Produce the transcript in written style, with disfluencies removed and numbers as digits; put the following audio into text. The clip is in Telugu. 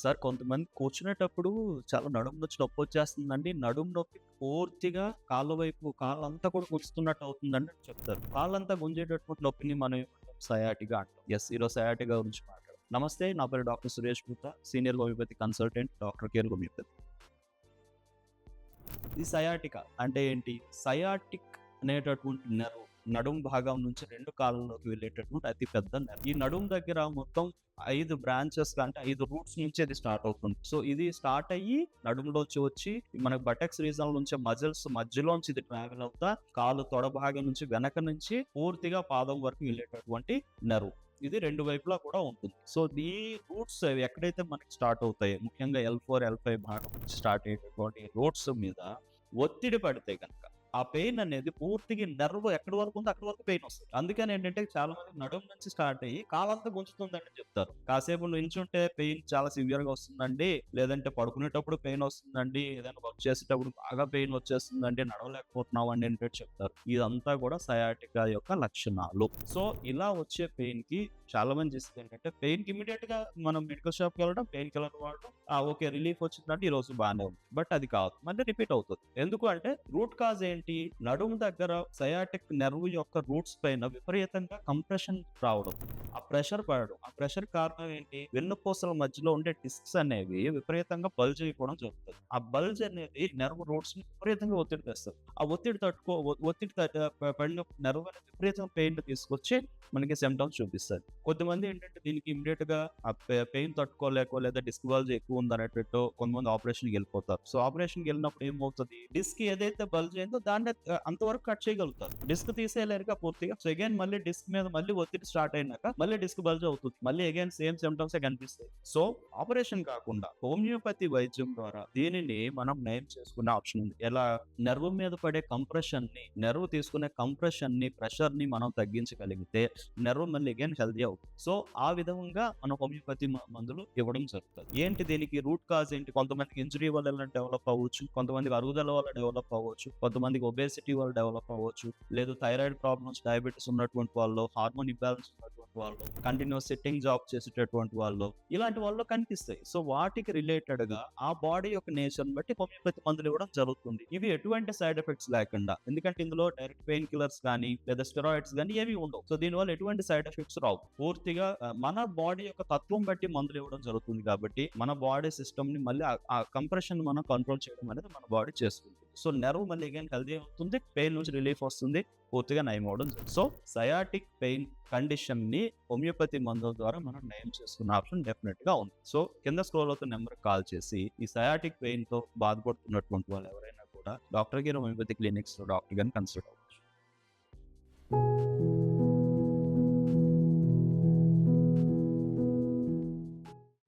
సార్ కొంతమంది కూర్చునేటప్పుడు చాలా నడుము నొప్పి వచ్చేస్తుందండి. నడుము నొప్పి పూర్తిగా కాళ్ళ వైపు కాళ్ళంతా కూడా గుంజుతున్నట్టు అవుతుందండి అని చెప్తారు. కాళ్ళంతా గుంజేటటువంటి నొప్పిని మనం ఏమంటాం? సయాటికా అంటాం. ఈరోజు సయాటికా గురించి మాట్లాడదాం. నమస్తే. నా పేరు doctor Suresh Gupta. Senior homeopathy consultant, doctor care homeopathy. ఈ సయాటికా అంటే ఏంటి? సయాటిక్ అనేటటువంటి నెర్వ్ నడుము భాగం నుంచి 2 కాళ్ళలోకి వెళ్ళేటటువంటి అతి పెద్ద నెర్వ్. ఈ నడుము దగ్గర మొత్తం 5 బ్రాంచెస్ అంటే 5 రూట్స్ నుంచి ఇది స్టార్ట్ అవుతుంది. సో ఇది స్టార్ట్ అయ్యి నడుములోంచి వచ్చి మనకు బటెక్స్ రీజన్ నుంచి మజిల్స్ మధ్యలోంచి ఇది ట్రావెల్ అవుతా కాలు తొడ భాగం నుంచి వెనక నుంచి పూర్తిగా పాదం వరకు వెళ్ళేటటువంటి నెర్వ్. ఇది 2 వైపులా కూడా ఉంటుంది. సో ఈ రూట్స్ ఎక్కడైతే మనకి స్టార్ట్ అవుతాయో ముఖ్యంగా L4, L5 భాగం నుంచి స్టార్ట్ అయ్యేటటువంటి రూట్స్ మీద ఒత్తిడి పడితే గనక ఆ పెయిన్ అనేది పూర్తిగా నెర్వ్ ఎక్కడి వరకు ఉందో అక్కడి వరకు పెయిన్ వస్తుంది. అందుకని ఏంటంటే చాలా మంది నడుము నుంచి స్టార్ట్ అయ్యి కాలంతా గుంజుతుందని చెప్తారు. కాసేపు నిల్చుంటే పెయిన్ చాలా సివియర్ గా వస్తుందండి, లేదంటే పడుకునేటప్పుడు పెయిన్ వస్తుందండి, ఏదైనా వర్క్ చేసేటప్పుడు బాగా పెయిన్ వచ్చేస్తుందండి, నడవలేకపోతున్నాం అండి అంటే చెప్తారు. ఇదంతా కూడా సయాటికా యొక్క లక్షణాలు. సో ఇలా వచ్చే పెయిన్ కి చాలా మంది చేసేది ఏంటంటే పెయిన్ కి ఇమీడియట్ గా మనం మెడికల్ షాప్ కి వెళ్ళడం, పెయిన్ కిల్లర్ వాడడం, ఓకే రిలీఫ్ వచ్చిందంటే ఈ రోజు బాగానే ఉంది. బట్ అది కాదు, మళ్ళీ రిపీట్ అవుతుంది. ఎందుకు అంటే రూట్ కాజ్ ఏంటి? నడుము దగ్గర సయాటిక్ నెర్వ్ యొక్క రూట్స్ పైన విపరీతంగా కంప్రెషన్ రావడం, ఆ ప్రెషర్ పడడం. ఆ ప్రెషర్ కారణం ఏంటి? వెన్నుపూసల మధ్యలో ఉండే డిస్క్స్ అనేవి విపరీతంగా బల్జ్ అయిపోవడం జరుగుతుంది. ఆ బల్జ్ అనేది నెర్వ్ రూట్స్ ని విపరీతంగా ఒత్తిడి తెస్తుంది. ఆ ఒత్తిడి పడిన నెర్వ్ అనేది విపరీతంగా పెయిన్ తీసుకొచ్చి మనకి సిమ్టమ్స్ చూపిస్తుంది. కొంతమంది ఏంటంటే దీనికి ఇమ్మీడియట్ గా ఆ పెయిన్ తట్టుకోలేకో లేదా డిస్క్ బల్జ్ ఎక్కువ ఉంది అనేటట్టు కొంతమంది ఆపరేషన్కి వెళ్ళిపోతారు. సో ఆపరేషన్కి వెళ్ళినప్పుడు ఏమవుతుంది? డిస్క్ ఏదైతే బల్జ్ అయిందో దాన్ని అంతవరకు కట్ చేయగలుగుతారు. డిస్క్ తీసేయలేరుగా పూర్తిగా. సో అగైన్ మళ్ళీ డిస్క్ మీద మళ్ళీ ఒత్తిడి స్టార్ట్ అయినాక మళ్ళీ డిస్క్ బల్జ్ అవుతుంది. మళ్ళీ అగైన్ సేమ్ సిమ్టమ్స్ కనిపిస్తాయి. సో ఆపరేషన్ కాకుండా హోమియోపతి వైద్యం ద్వారా దీనిని మనం నయం చేసుకునే ఆప్షన్ ఉంది. ఎలా? నెర్వ్ మీద పడే కంప్రెషన్ ని, నెర్వ్ తీసుకునే కంప్రెషన్ ని, ప్రెషర్ ని మనం తగ్గించగలిగితే నెర్వ్ మళ్ళీ అగైన్ హెల్తీ అవుతుంది. సో ఆ విధంగా మన హోమియోపతి మందులు ఇవ్వడం జరుగుతుంది. ఏంటి దీనికి రూట్ కాజ్ ఏంటి? కొంతమందికి ఇంజరీ వల్ల డెవలప్ అవ్వచ్చు, కొంతమందికి అరుగుదల వల్ల డెవలప్ అవ్వచ్చు, కొంతమందికి ఒబేసిటీ వల్ల డెవలప్ అవ్వచ్చు, లేదు థైరాయిడ్ ప్రాబ్లమ్స్, డయాబెటీస్ ఉన్నటువంటి వాళ్ళు, హార్మోన్ ఇంబ్యాలెన్స్ ఉన్నటువంటి వాళ్ళు, కంటిన్యూస్ సిట్టింగ్ జాబ్ చేసేటటువంటి వాళ్ళు, ఇలాంటి వాళ్ళు కనిపిస్తాయి. సో వాటికి రిలేటెడ్ గా ఆ బాడీ యొక్క నేచర్ బట్టి హోమియోపతి మందులు ఇవ్వడం జరుగుతుంది. ఇవి ఎటువంటి సైడ్ ఎఫెక్ట్స్ లేకుండా, ఎందుకంటే ఇందులో డైరెక్ట్ పెయిన్ కిల్లర్స్ కానీ లేదా స్టెరాయిడ్స్ కానీ ఏవి ఉండవు. సో దీనివల్ల ఎటువంటి సైడ్ ఎఫెక్ట్స్ రావు. పూర్తిగా మన బాడీ యొక్క తత్వం బట్టి మందులు ఇవ్వడం జరుగుతుంది కాబట్టి మన బాడీ సిస్టమ్ ని మళ్ళీ ఆ కంప్రెషన్ మనం కంట్రోల్ చేయడం అనేది మన బాడీ చేస్తుంది. సో నెర్వ్ మళ్ళీ అగైన్ హెల్తీ అవుతుంది, పెయిన్ నుంచి రిలీఫ్ వస్తుంది, పూర్తిగా నయం అవడం జరుగుతుంది. సో సయాటిక్ పెయిన్ కండిషన్ ని హోమియోపతి మందుల ద్వారా మనం నయం చేసుకున్న ఆప్షన్ డెఫినెట్ గా ఉంది. సో కింద స్క్రోల్ అవుతున్న నెంబర్ కాల్ చేసి ఈ సయాటిక్ పెయిన్ తో బాధపడుతున్నటువంటి వాళ్ళు ఎవరైనా కూడా డాక్టర్ గారి హోమియోపతి క్లినిక్స్ లో డాక్టర్ గారిని కన్సల్ట్